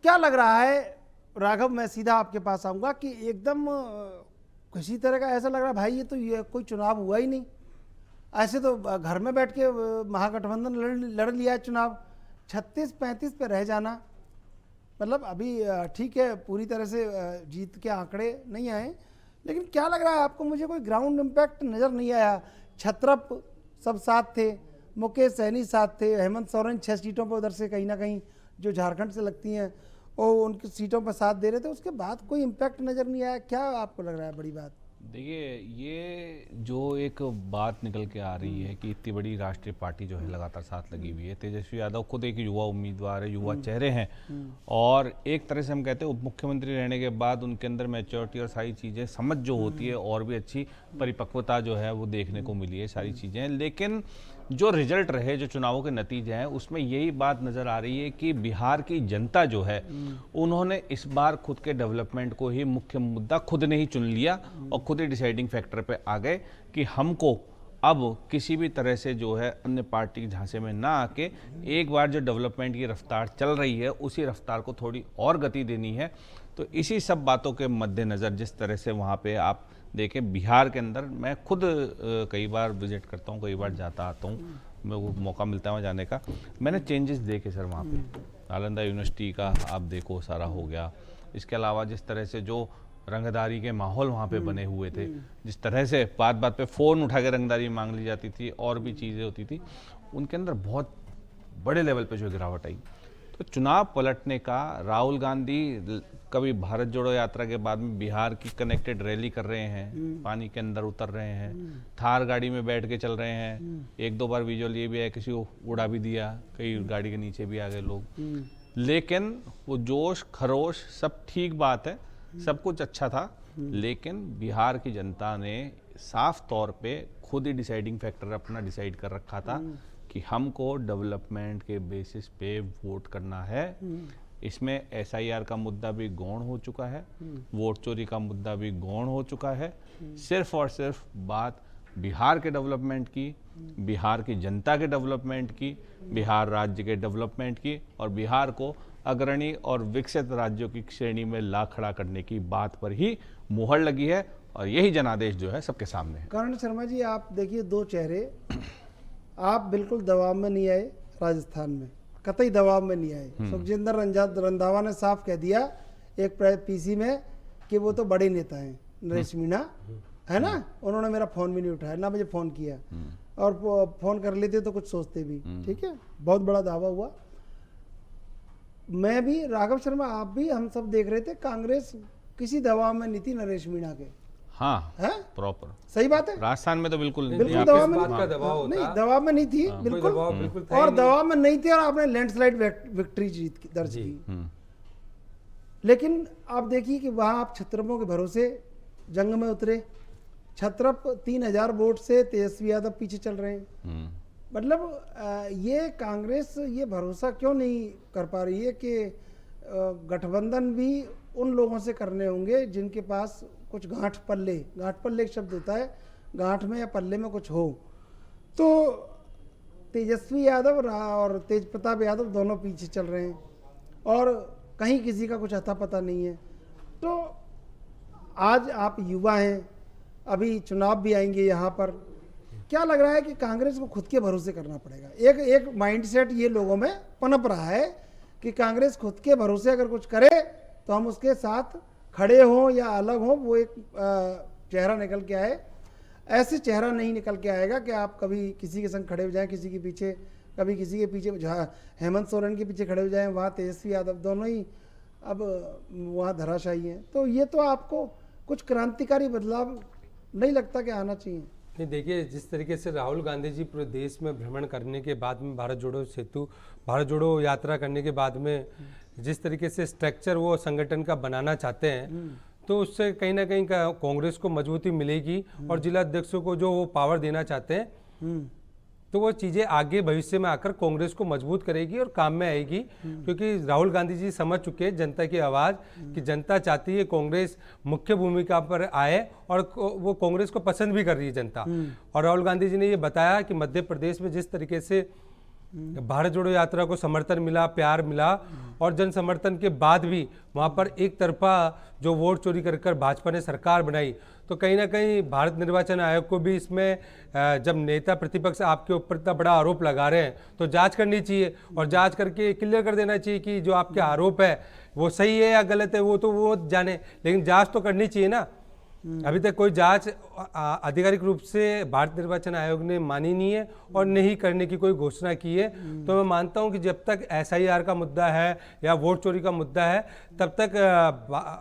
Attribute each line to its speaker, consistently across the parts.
Speaker 1: क्या लग रहा है राघव, मैं सीधा आपके पास आऊंगा कि एकदम किसी तरह का ऐसा लग रहा है भाई ये कोई चुनाव हुआ ही नहीं। ऐसे तो घर में बैठ के महागठबंधन लड़ लिया है चुनाव, 36-35 पे रह जाना, मतलब अभी ठीक है पूरी तरह से जीत के आंकड़े नहीं आए, लेकिन क्या लग रहा है आपको? मुझे कोई ग्राउंड इम्पैक्ट नज़र नहीं आया। छत्रप सब साथ थे, मुकेश सहनी साथ थे, हेमंत सोरेन 6 सीटों पर उधर से कहीं ना कहीं जो झारखंड से लगती हैं और उनकी सीटों पर साथ दे रहे थे, उसके बाद कोई इम्पैक्ट नज़र नहीं आया। क्या आपको लग रहा है बड़ी बात?
Speaker 2: देखिए, ये जो एक बात निकल के आ रही है कि इतनी बड़ी राष्ट्रीय पार्टी जो है लगातार साथ लगी हुई है। तेजस्वी यादव खुद एक युवा उम्मीदवार है, युवा चेहरे हैं, और एक तरह से हम कहते हैं उप मुख्यमंत्री रहने के बाद उनके अंदर मैच्योरिटी और सारी चीज़ें समझ जो होती है और भी अच्छी परिपक्वता जो है वो देखने को मिली है, सारी चीज़ें। लेकिन जो रिजल्ट रहे, जो चुनावों के नतीजे हैं, उसमें यही बात नज़र आ रही है कि बिहार की जनता जो है उन्होंने इस बार खुद के डेवलपमेंट को ही मुख्य मुद्दा खुद ने ही चुन लिया और खुद ही डिसाइडिंग फैक्टर पे आ गए कि हमको अब किसी भी तरह से जो है अन्य पार्टी के झांसे में ना आके एक बार जो डेवलपमेंट की रफ्तार चल रही है उसी रफ्तार को थोड़ी और गति देनी है। तो इसी सब बातों के मद्देनज़र जिस तरह से वहाँ पे आप देखें बिहार के अंदर, मैं खुद कई बार विजिट करता हूँ, कई बार जाता आता हूँ, मेरे को मौका मिलता है वहाँ जाने का। मैंने चेंजेस देखे सर वहाँ पे। नालंदा यूनिवर्सिटी का आप देखो सारा हो गया। इसके अलावा जिस तरह से जो रंगदारी के माहौल वहाँ पे बने हुए थे, जिस तरह से बात बात पे फ़ोन उठा के रंगदारी मांग ली जाती थी और भी चीज़ें होती थी, उनके अंदर बहुत बड़े लेवल पे जो गिरावट आई। तो चुनाव पलटने का राहुल गांधी कभी भारत जोड़ो यात्रा के बाद में बिहार की कनेक्टेड रैली कर रहे हैं, पानी के अंदर उतर रहे हैं, थार गाड़ी में बैठ के चल रहे हैं, एक दो बार विजुअल ये भी है किसी को उड़ा भी दिया, कई गाड़ी के नीचे भी आ गए लोग। लेकिन वो जोश खरोश सब ठीक बात है, सब कुछ अच्छा था, लेकिन बिहार की जनता ने साफ तौर पे खुद ही डिसाइडिंग फैक्टर अपना डिसाइड कर रखा था कि हमको डेवलपमेंट के बेसिस पे वोट करना है। इसमें SIR का मुद्दा भी गौण हो चुका है, वोट चोरी का मुद्दा भी गौण हो चुका है। सिर्फ और सिर्फ बात बिहार के डेवलपमेंट की, बिहार की जनता के डेवलपमेंट की, बिहार राज्य के डेवलपमेंट की और बिहार को अग्रणी और विकसित राज्यों की श्रेणी में ला खड़ा करने की बात पर ही मुहर लगी है और यही जनादेश जो है सबके सामने है।
Speaker 1: करण शर्मा जी, आप देखिए दो चेहरे, आप बिल्कुल दबाव में नहीं आए, राजस्थान में कतई दबाव में नहीं आए। सुखजिंदर रंधावा ने साफ कह दिया एक PC में कि वो तो बड़े नेता हैं, नरेश मीणा है ना, उन्होंने मेरा फ़ोन भी नहीं उठाया, ना मुझे फ़ोन किया, और फ़ोन कर लेते तो कुछ सोचते भी। ठीक है, बहुत बड़ा दावा हुआ। मैं भी, राघव शर्मा आप भी, हम सब देख रहे थे कांग्रेस किसी दबाव में नहीं थी नरेश मीणा के।
Speaker 2: हाँ
Speaker 1: है
Speaker 2: प्रॉपर
Speaker 1: सही बात है,
Speaker 2: राजस्थान में तो बिल्कुल
Speaker 1: बिल्कुल दबाव में नहीं, दबाव में नहीं थी बिल्कुल, और दबाव में नहीं थी और आपने लैंडस्लाइड विक्ट्री दर्ज की। लेकिन आप देखिए कि वहां आप छत्रपों के भरोसे जंग में उतरे, छत्रप 3000 वोट से तेजस्वी यादव पीछे चल रहे हैं। मतलब ये कांग्रेस ये भरोसा क्यों नहीं कर पा रही है कि गठबंधन भी उन लोगों से करने होंगे जिनके पास कुछ गांठ पल्ले एक शब्द होता है, गांठ में या पल्ले में कुछ हो। तो तेजस्वी यादव और तेज प्रताप यादव दोनों पीछे चल रहे हैं और कहीं किसी का कुछ अता पता नहीं है। तो आज आप युवा हैं, अभी चुनाव भी आएंगे यहाँ पर, क्या लग रहा है कि कांग्रेस को खुद के भरोसे करना पड़ेगा? एक माइंडसेट ये लोगों में पनप रहा है कि कांग्रेस खुद के भरोसे अगर कुछ करे तो हम उसके साथ खड़े हों या अलग हों, वो एक चेहरा निकल के आए। ऐसे चेहरा नहीं निकल के आएगा कि आप कभी किसी के संग खड़े हो जाएं, किसी के पीछे, कभी किसी के पीछे, हेमंत सोरेन के पीछे खड़े हो जाएं, वहाँ तेजस्वी यादव, दोनों ही अब वहाँ धराशायी हैं। तो ये तो आपको कुछ क्रांतिकारी बदलाव नहीं लगता कि आना चाहिए?
Speaker 3: नहीं, देखिए जिस तरीके से राहुल गांधी जी पूरे देश में भ्रमण करने के बाद में भारत जोड़ो यात्रा करने के बाद में जिस तरीके से स्ट्रक्चर वो संगठन का बनाना चाहते हैं, तो उससे कहीं ना कहीं कांग्रेस को मजबूती मिलेगी और जिला अध्यक्षों को जो वो पावर देना चाहते हैं, तो वो चीज़ें आगे भविष्य में आकर कांग्रेस को मजबूत करेगी और काम में आएगी। क्योंकि राहुल गांधी जी समझ चुके हैं जनता की आवाज़ कि जनता चाहती है कांग्रेस मुख्य भूमिका पर आए और वो कांग्रेस को पसंद भी कर रही है जनता। और राहुल गांधी जी ने ये बताया कि मध्य प्रदेश में जिस तरीके से भारत जोड़ो यात्रा को समर्थन मिला, प्यार मिला, और जन समर्थन के बाद भी वहाँ पर एक तरफा जो वोट चोरी कर भाजपा ने सरकार बनाई, तो कहीं ना कहीं भारत निर्वाचन आयोग को भी इसमें जब नेता प्रतिपक्ष आपके ऊपर इतना बड़ा आरोप लगा रहे हैं तो जांच करनी चाहिए और जांच करके क्लियर कर देना चाहिए कि जो आपके आरोप है वो सही है या गलत है, वो जाने, लेकिन जांच तो करनी चाहिए ना। अभी तक कोई जांच आधिकारिक रूप से भारत निर्वाचन आयोग ने मानी नहीं है और नहीं करने की कोई घोषणा की है। तो मैं मानता हूं कि जब तक SIR का मुद्दा है या वोट चोरी का मुद्दा है तब तक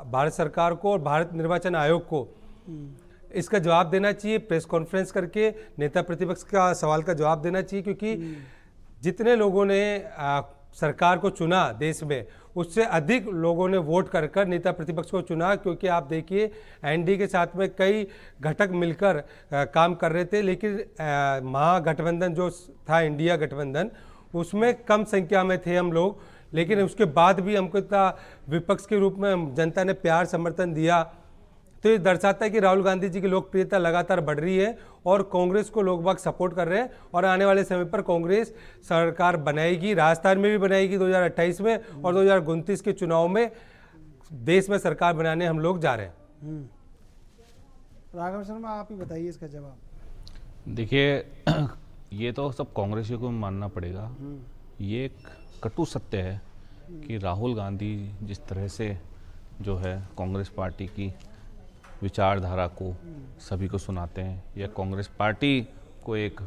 Speaker 3: भारत सरकार को और भारत निर्वाचन आयोग को इसका जवाब देना चाहिए, प्रेस कॉन्फ्रेंस करके नेता प्रतिपक्ष का सवाल का जवाब देना चाहिए, क्योंकि जितने लोगों ने सरकार को चुना देश में उससे अधिक लोगों ने वोट कर नेता प्रतिपक्ष को चुना, क्योंकि आप देखिए NDA के साथ में कई घटक मिलकर काम कर रहे थे, लेकिन महागठबंधन जो था इंडिया गठबंधन उसमें कम संख्या में थे हम लोग, लेकिन उसके बाद भी हमको इतना विपक्ष के रूप में जनता ने प्यार समर्थन दिया। तो ये दर्शाता है कि राहुल गांधी जी की लोकप्रियता लगातार बढ़ रही है और कांग्रेस को लोग बाग सपोर्ट कर रहे हैं और आने वाले समय पर कांग्रेस सरकार बनाएगी, राजस्थान में भी बनाएगी 2028 में, और 2029 के चुनाव में देश में सरकार बनाने हम लोग जा रहे हैं।
Speaker 1: राघव शर्मा, आप ही बताइए इसका जवाब।
Speaker 2: देखिए ये तो सब कांग्रेसियों को मानना पड़ेगा, ये एक कटु सत्य है कि राहुल गांधी जिस तरह से जो है कांग्रेस पार्टी की विचारधारा को सभी को सुनाते हैं या कांग्रेस पार्टी को एक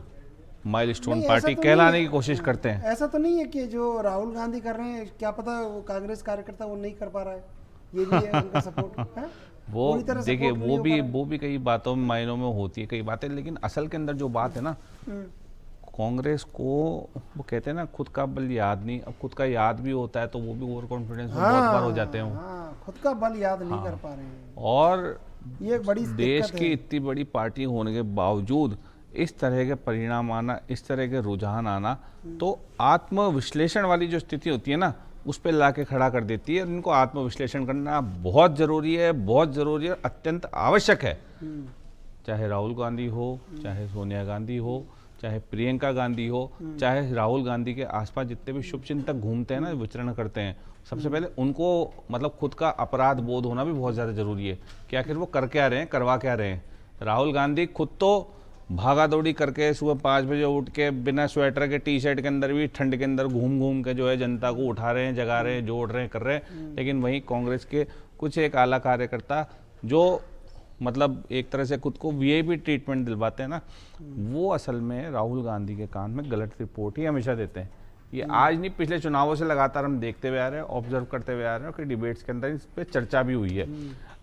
Speaker 2: माइलस्टोन पार्टी कहलाने की कोशिश करते हैं।
Speaker 1: ऐसा तो नहीं है कि जो राहुल गांधी कर रहे हैं क्या पता वो कांग्रेस कार्यकर्ता वो नहीं कर पा रहा है, ये भी है उनका सपोर्ट है?
Speaker 2: वो देखिए वो भी कई बातों में मायनों में होती है कई बातें, लेकिन असल के अंदर जो बात है ना, कांग्रेस को वो कहते हैं ना खुद का बल याद नहीं, अब खुद का याद भी होता है तो वो भी ओवर कॉन्फिडेंस में बहुत बार हो जाते हैं।
Speaker 1: खुद का बल याद नहीं कर पा रहे हैं
Speaker 2: और
Speaker 1: ये एक बड़ी
Speaker 2: देश की इतनी बड़ी पार्टी होने के बावजूद इस तरह के परिणाम आना, इस तरह के रुझान आना, तो आत्मविश्लेषण वाली जो स्थिति होती है ना उस पर ला के खड़ा कर देती है। इनको आत्मविश्लेषण करना बहुत जरूरी है, बहुत जरूरी है, अत्यंत आवश्यक है। चाहे राहुल गांधी हो, चाहे सोनिया गांधी हो, चाहे प्रियंका गांधी हो, चाहे राहुल गांधी के आसपास जितने भी शुभचिंतक घूमते हैं ना, विचरण करते हैं, सबसे पहले उनको मतलब खुद का अपराध बोध होना भी बहुत ज़्यादा जरूरी है कि आखिर वो कर क्या रहे हैं, करवा क्या रहे हैं। राहुल गांधी खुद तो भागा दौड़ी करके सुबह 5 बजे उठ के बिना स्वेटर के टी-शर्ट के अंदर भी ठंड के अंदर घूम घूम के जो है जनता को उठा रहे हैं, जगा रहे हैं, जोड़ रहे हैं, कर रहे हैं। लेकिन वहीं कांग्रेस के कुछ एक आला कार्यकर्ता जो मतलब एक तरह से खुद को VIP ट्रीटमेंट दिलवाते हैं ना, वो असल में राहुल गांधी के कान में गलत रिपोर्ट ही हमेशा देते हैं। ये आज नहीं, पिछले चुनावों से लगातार हम देखते हुए आ रहे हैं, ऑब्जर्व करते हुए आ रहे हैं कि डिबेट्स के अंदर इस पर चर्चा भी हुई है।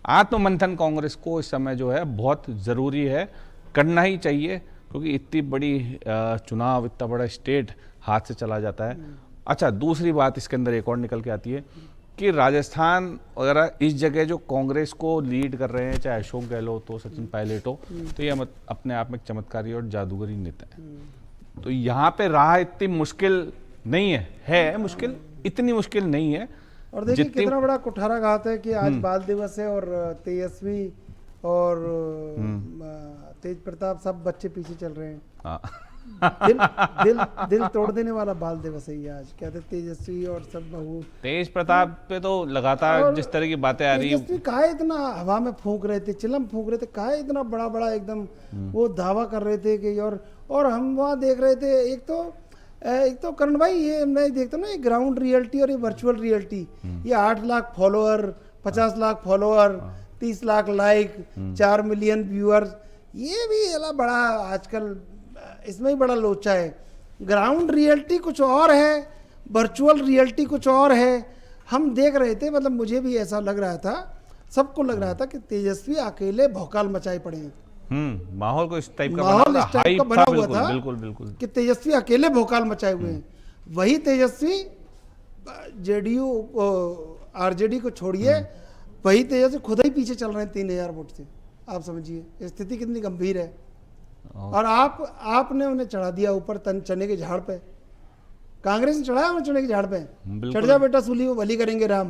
Speaker 2: आत्ममंथन कांग्रेस को इस समय जो है बहुत ज़रूरी है, करना ही चाहिए, क्योंकि इतनी बड़ी चुनाव, इतना बड़ा स्टेट हाथ से चला जाता है। अच्छा, दूसरी बात इसके अंदर एक और निकल के आती है कि राजस्थान वगैरह इस जगह जो कांग्रेस को लीड कर रहे हैं, चाहे अशोक गहलोत हो, सचिन पायलट हो, तो ये अपने आप में एक चमत्कारी और जादूगरी नेता है। तो यहाँ पे राह इतनी मुश्किल नहीं है मुश्किल, इतनी मुश्किल नहीं है।
Speaker 1: और देखिए कितना बड़ा कुठाराघात है कि आज बाल दिवस है और तेजस्वी और तेज प्रताप सब बच्चे पीछे चल रहे हैं। दिल तोड़ देने वाला बाल दिवस है ये आज। कहते तेजस्वी और सब बहू, तेज प्रताप
Speaker 2: पे तो लगातार जिस तरह की बातें आ रही है,
Speaker 1: तेजस्वी काहे इतना हवा में फूंक रहे थे, चिलम फूंक रहे थे, काहे इतना बड़ा बड़ा एकदम वो दावा कर रहे थे कि और हम वहाँ देख रहे थे। एक तो करण भाई, ये मैं देखता हूँ ना, ये ग्राउंड रियलिटी और ये वर्चुअल रियलिटी, ये 8 lakh follower, 50 lakh follower, 30 lakh like, 4 million viewers, ये भी बड़ा आजकल इसमें ही बड़ा लोचा है। ग्राउंड रियलिटी कुछ और है, वर्चुअल रियलिटी कुछ और है। हम देख रहे थे, मतलब मुझे भी ऐसा लग रहा था, सबको लग रहा था कि तेजस्वी अकेले भौकाल मचाए पड़े हैं।
Speaker 2: माहौल को इस टाइप का
Speaker 1: बना हुआ था,
Speaker 2: बिल्कुल
Speaker 1: कि तेजस्वी अकेले भौकाल मचाए हुए हैं। वही तेजस्वी JDU RJD को छोड़िए, वही तेजस्वी खुद ही पीछे चल रहे हैं 3000 वोट से। आप समझिए स्थिति कितनी गंभीर है। और आपने उन्हें चढ़ा दिया ऊपर चने के झाड़ पे। कांग्रेस ने चढ़ाया उन्हें चने के झाड़ पे, चढ़ जा बेटा सूली वो भली करेंगे राम,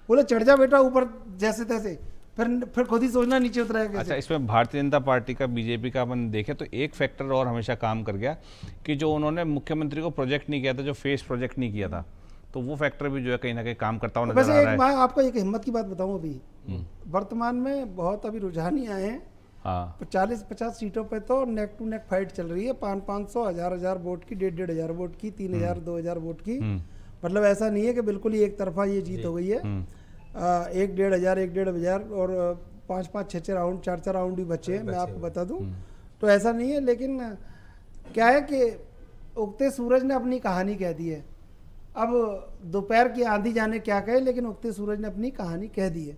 Speaker 1: बोले चढ़ जा बेटा ऊपर जैसे तैसे, फिर खुद ही सोचना नीचे उतरेगा।
Speaker 2: अच्छा, इसमें भारतीय जनता पार्टी का, बीजेपी का अपन देखें तो एक फैक्टर और हमेशा काम कर गया कि जो उन्होंने मुख्यमंत्री को प्रोजेक्ट नहीं किया था, जो फेस प्रोजेक्ट नहीं किया था, तो वो फैक्टर भी जो है कहीं ना कहीं काम करता हुआ नजर
Speaker 1: वैसे
Speaker 2: आ रहा
Speaker 1: एक
Speaker 2: है।
Speaker 1: मैं आपको एक हिम्मत की बात बताऊं, अभी वर्तमान में बहुत अभी रुझान ही आए हैं।
Speaker 2: हाँ
Speaker 1: 40-50 सीटों पे तो नेक टू नेक फाइट चल रही है, 500-500, 1000-1000 वोट की, 1,500 वोट की, 3,000-2,000 वोट की। मतलब ऐसा नहीं है कि बिल्कुल ही एक तरफा ये जीत हो गई है। 1,500 और 5-5, 6-6 राउंड, 4-4 राउंड भी बचे हैं, मैं आपको बता दूं। तो ऐसा नहीं है, लेकिन क्या है कि उगते सूरज ने अपनी कहानी कह दी है। अब दोपहर की आंधी जाने क्या कहे, लेकिन उगते सूरज ने अपनी कहानी कह दी है।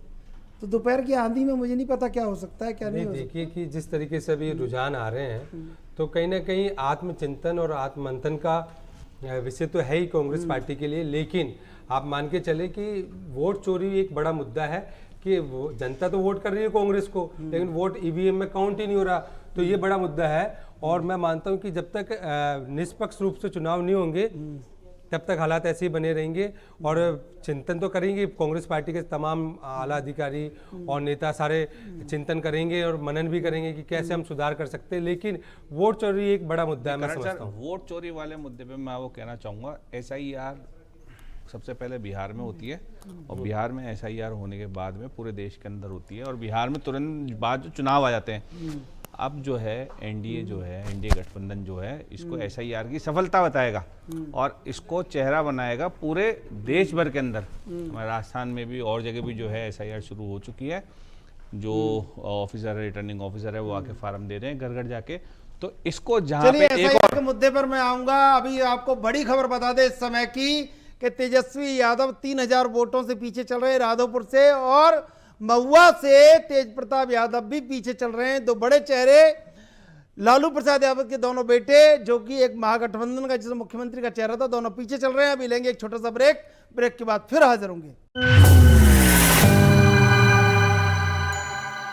Speaker 1: तो दोपहर की आंधी में मुझे नहीं पता क्या हो सकता है, क्या नहीं हो सकता।
Speaker 3: देखिए कि जिस तरीके से अभी रुझान आ रहे हैं, तो कहीं ना कहीं आत्मचिंतन और आत्ममंथन का विषय तो है ही कांग्रेस पार्टी के लिए। लेकिन आप मान के चले कि वोट चोरी एक बड़ा मुद्दा है कि वो जनता तो वोट कर रही है कांग्रेस को, लेकिन वोट ईवीएम में काउंट ही नहीं हो रहा, तो ये बड़ा मुद्दा है। और मैं मानता हूं कि जब तक निष्पक्ष रूप से चुनाव नहीं होंगे तब तक हालात ऐसे ही बने रहेंगे। और चिंतन तो करेंगे कांग्रेस पार्टी के तमाम आला अधिकारी और नेता, सारे चिंतन करेंगे और मनन भी करेंगे कि कैसे हम सुधार कर सकते हैं। लेकिन वोट चोरी एक बड़ा मुद्दा है, मैं समझता हूँ।
Speaker 2: वोट चोरी वाले मुद्दे पे मैं वो कहना चाहूँगा, SIR सबसे पहले बिहार में होती है, और बिहार में SIR होने के बाद में पूरे देश के अंदर होती है, और बिहार में तुरंत बाद जो चुनाव आ जाते हैं। अब जो है एनडीए गठबंधन जो है इसको SIR की सफलता बताएगा और इसको चेहरा बनाएगा पूरे देश भर के अंदर। हमारे राजस्थान में भी और जगह भी जो है SIR शुरू हो चुकी है। जो ऑफिसर है, रिटर्निंग ऑफिसर है, वो आके फार्म दे रहे हैं घर घर जाके। तो इसको जहाँ पे एक
Speaker 1: SIR के मुद्दे पर मैं आऊंगा। अभी आपको बड़ी खबर बता दे इस समय की कि तेजस्वी यादव 3000 वोटों से पीछे चल रहे हैं राधोपुर से, और महुआ से तेज प्रताप यादव भी पीछे चल रहे हैं। दो बड़े चेहरे, लालू प्रसाद यादव के दोनों बेटे, जो कि एक महागठबंधन का जिसमें मुख्यमंत्री का चेहरा था, दोनों पीछे चल रहे हैं। अभी लेंगे एक छोटा सा ब्रेक के बाद फिर हाजिर होंगे।